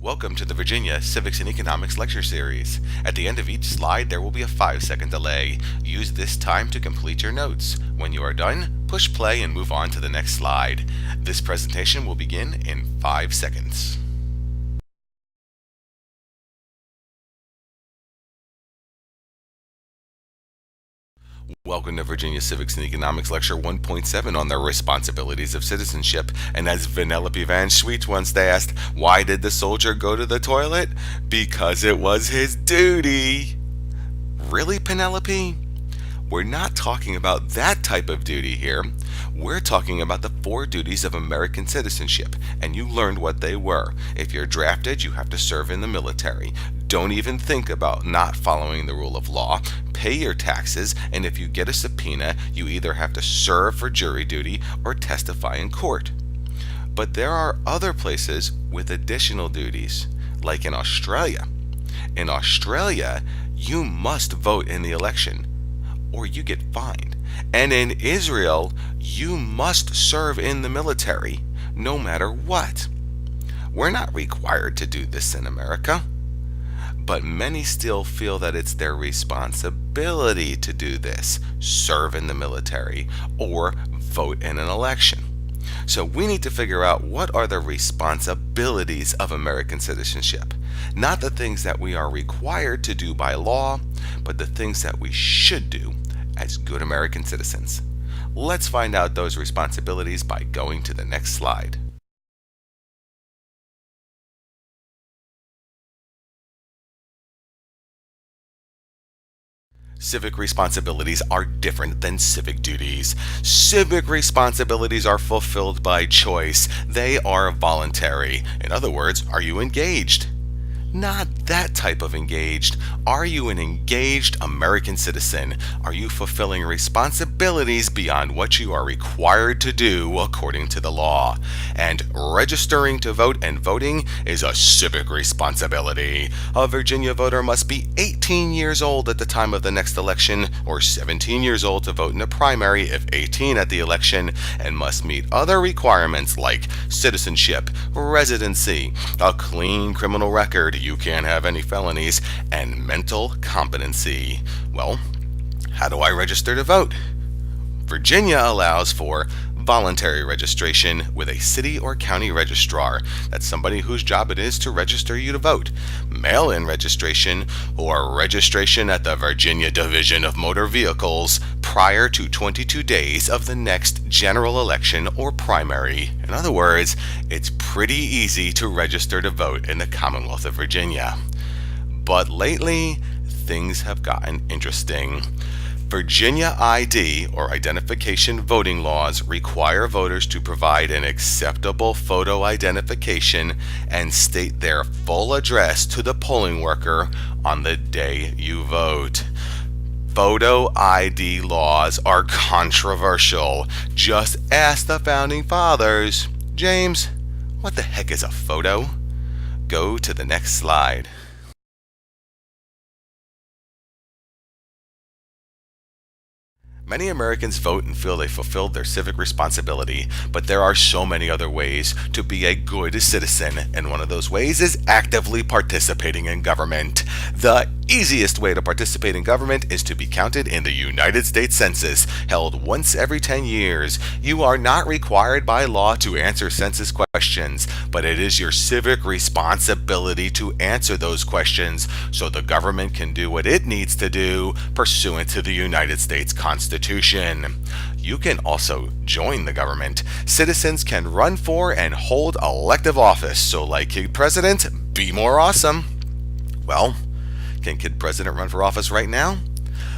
Welcome to the Virginia Civics and Economics Lecture Series. At the end of each slide, there will be a 5-second delay. Use this time to complete your notes. When you are done, push play and move on to the next slide. This presentation will begin in 5 seconds. Welcome to Virginia Civics and Economics Lecture 1.7 on the Responsibilities of Citizenship. And as Vanellope Van Schweet once asked, why did the soldier go to the toilet? Because it was his duty. Really, Penelope? We're not talking about that type of duty here. We're talking about the 4 duties of American citizenship, and you learned what they were. If you're drafted, you have to serve in the military. Don't even think about not following the rule of law. Pay your taxes, and if you get a subpoena, you either have to serve for jury duty or testify in court. But there are other places with additional duties, like in Australia. In Australia, you must vote in the election, or you get fined. And in Israel, you must serve in the military, no matter what. We're not required to do this in America, but many still feel that it's their responsibility to do this, serve in the military, or vote in an election. So we need to figure out what are the responsibilities of American citizenship. Not the things that we are required to do by law, but the things that we should do as good American citizens. Let's find out those responsibilities by going to the next slide. Civic responsibilities are different than civic duties. Civic responsibilities are fulfilled by choice. They are voluntary. In other words, are you engaged? Not that type of engaged. Are you an engaged American citizen? Are you fulfilling responsibilities beyond what you are required to do according to the law? And registering to vote and voting is a civic responsibility. A Virginia voter must be 18 years old at the time of the next election, or 17 years old to vote in a primary if 18 at the election, and must meet other requirements like citizenship, residency, a clean criminal record, you can't have any felonies, and mental competency. Well, how do I register to vote? Virginia allows for voluntary registration with a city or county registrar. That's somebody whose job it is to register you to vote. Mail-in registration or registration at the Virginia Division of Motor Vehicles prior to 22 days of the next general election or primary. In other words, it's pretty easy to register to vote in the Commonwealth of Virginia. But lately, things have gotten interesting. Virginia ID, or identification voting laws, require voters to provide an acceptable photo identification and state their full address to the polling worker on the day you vote. Photo ID laws are controversial. Just ask the Founding Fathers. James, what the heck is a photo? Go to the next slide. Many Americans vote and feel they fulfilled their civic responsibility, but there are so many other ways to be a good citizen, and one of those ways is actively participating in government. The easiest way to participate in government is to be counted in the United States Census, held once every 10 years. You are not required by law to answer census questions, but it is your civic responsibility to answer those questions so the government can do what it needs to do pursuant to the United States Constitution. You can also join the government. Citizens can run for and hold elective office. So like Kid President, be more awesome. Well, can Kid President run for office right now?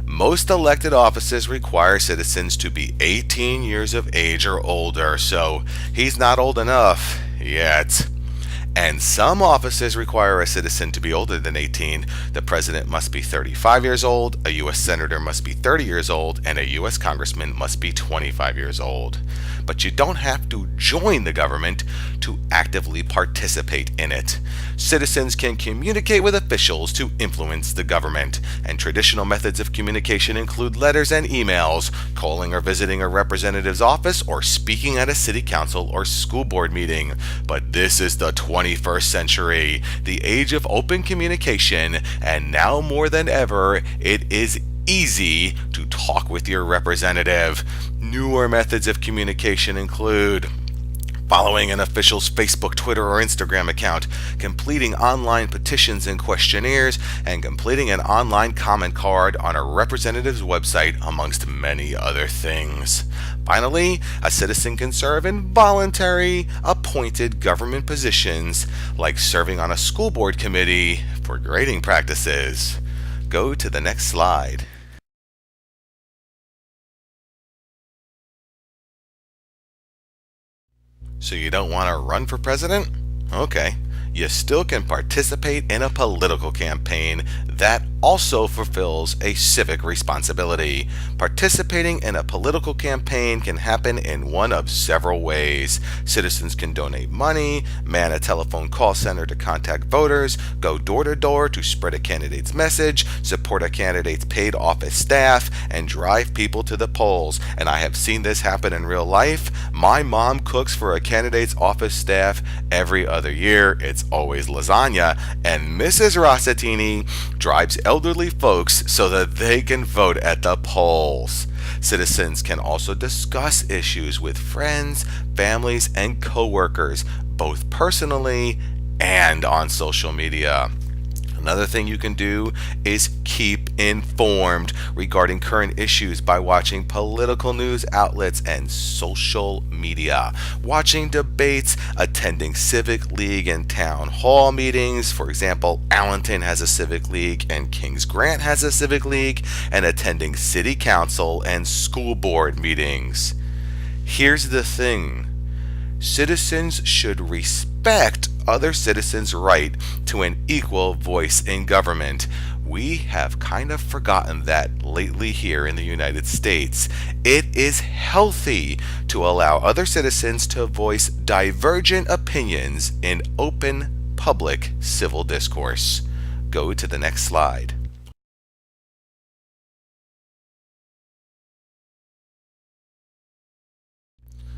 Most elected offices require citizens to be 18 years of age or older, so he's not old enough yet. And some offices require a citizen to be older than 18. The president must be 35 years old, a U.S. senator must be 30 years old, and a U.S. congressman must be 25 years old. But you don't have to join the government to actively participate in it. Citizens can communicate with officials to influence the government, and traditional methods of communication include letters and emails, calling or visiting a representative's office, or speaking at a city council or school board meeting. But this is the 21st 21st century, the age of open communication, and now more than ever, it is easy to talk with your representative. Newer methods of communication include following an official's Facebook, Twitter, or Instagram account, completing online petitions and questionnaires, and completing an online comment card on a representative's website, amongst many other things. Finally, a citizen can serve in voluntary, appointed government positions, like serving on a school board committee for grading practices. Go to the next slide. So you don't want to run for president? Okay. You still can participate in a political campaign that also fulfills a civic responsibility. Participating in a political campaign can happen in one of several ways. Citizens can donate money, man a telephone call center to contact voters, go door to door to spread a candidate's message, support a candidate's paid office staff, and drive people to the polls. And I have seen this happen in real life. My mom cooks for a candidate's office staff every other year. It's always lasagna, and Mrs. Rossatini drives elderly folks so that they can vote at the polls. Citizens can also discuss issues with friends, families, and coworkers, both personally and on social media. Another thing you can do is keep informed regarding current issues by watching political news outlets and social media, watching debates, attending civic league and town hall meetings. For example, Allenton has a civic league and Kings Grant has a civic league, and attending city council and school board meetings. Here's the thing. Citizens should respect other citizens' right to an equal voice in government. We have kind of forgotten that lately here in the United States. It is healthy to allow other citizens to voice divergent opinions in open public civil discourse. Go to the next slide.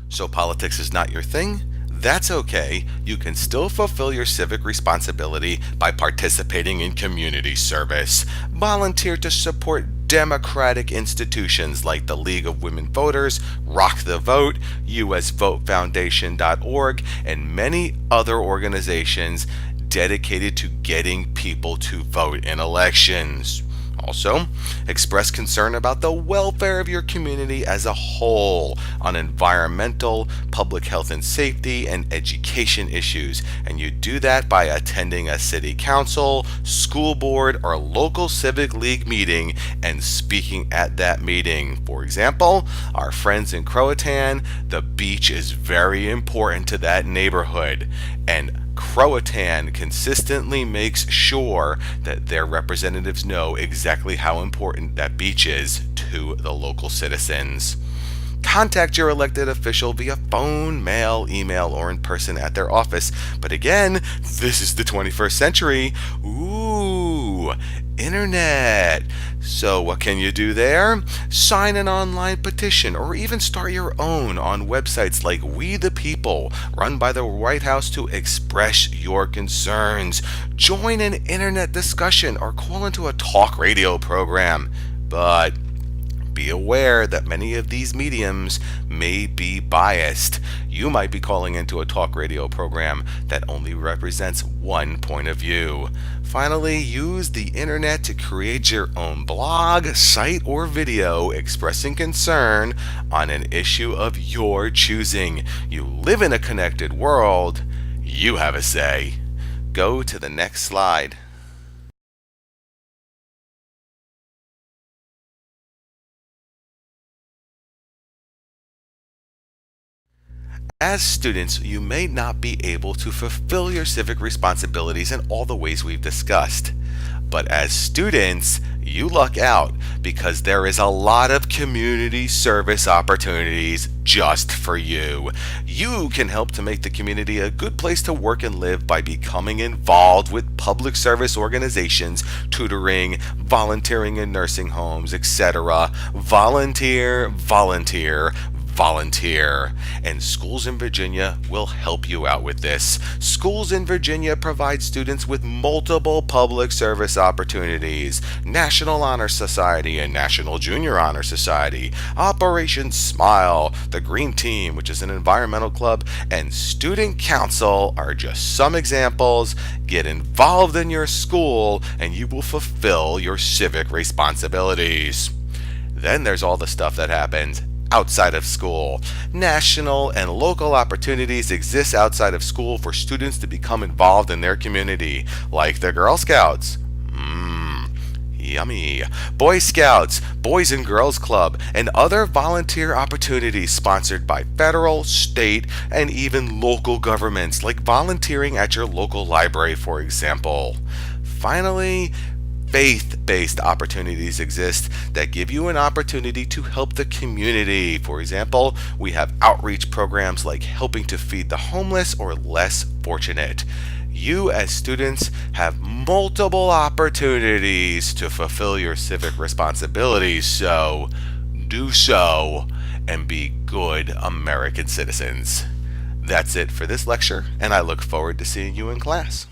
So politics is not your thing? That's okay. You can still fulfill your civic responsibility by participating in community service. Volunteer to support democratic institutions like the League of Women Voters, Rock the Vote, USVoteFoundation.org, and many other organizations dedicated to getting people to vote in elections. Also, express concern about the welfare of your community as a whole on environmental, public health and safety, and education issues. And you do that by attending a city council, school board, or local civic league meeting and speaking at that meeting. For example, our friends in Croatan, the beach is very important to that neighborhood. And Croatan consistently makes sure that their representatives know exactly how important that beach is to the local citizens. Contact your elected official via phone, mail, email, or in person at their office. But again, this is the 21st century. Ooh, internet. So what can you do there? Sign an online petition or even start your own on websites like We the People, run by the White House, to express your concerns. Join an internet discussion or call into a talk radio program. But be aware that many of these mediums may be biased. You might be calling into a talk radio program that only represents one point of view. Finally, use the internet to create your own blog, site, or video expressing concern on an issue of your choosing. You live in a connected world. You have a say. Go to the next slide. As students, you may not be able to fulfill your civic responsibilities in all the ways we've discussed. But as students, you luck out because there is a lot of community service opportunities just for you. You can help to make the community a good place to work and live by becoming involved with public service organizations, tutoring, volunteering in nursing homes, etc. Volunteer, volunteer, volunteer. And schools in Virginia will help you out with this. Schools in Virginia provide students with multiple public service opportunities: National Honor Society and National Junior Honor Society, Operation Smile, the Green Team, which is an environmental club, and Student Council are just some examples. Get involved in your school and you will fulfill your civic responsibilities. Then there's all the stuff that happens outside of school. National and local opportunities exist outside of school for students to become involved in their community, like the Girl Scouts. Yummy. Boy Scouts, Boys and Girls Club, and other volunteer opportunities sponsored by federal, state, and even local governments, like volunteering at your local library, for example. Finally, faith-based opportunities exist that give you an opportunity to help the community. For example, we have outreach programs like helping to feed the homeless or less fortunate. You as students have multiple opportunities to fulfill your civic responsibilities, so do so and be good American citizens. That's it for this lecture, and I look forward to seeing you in class.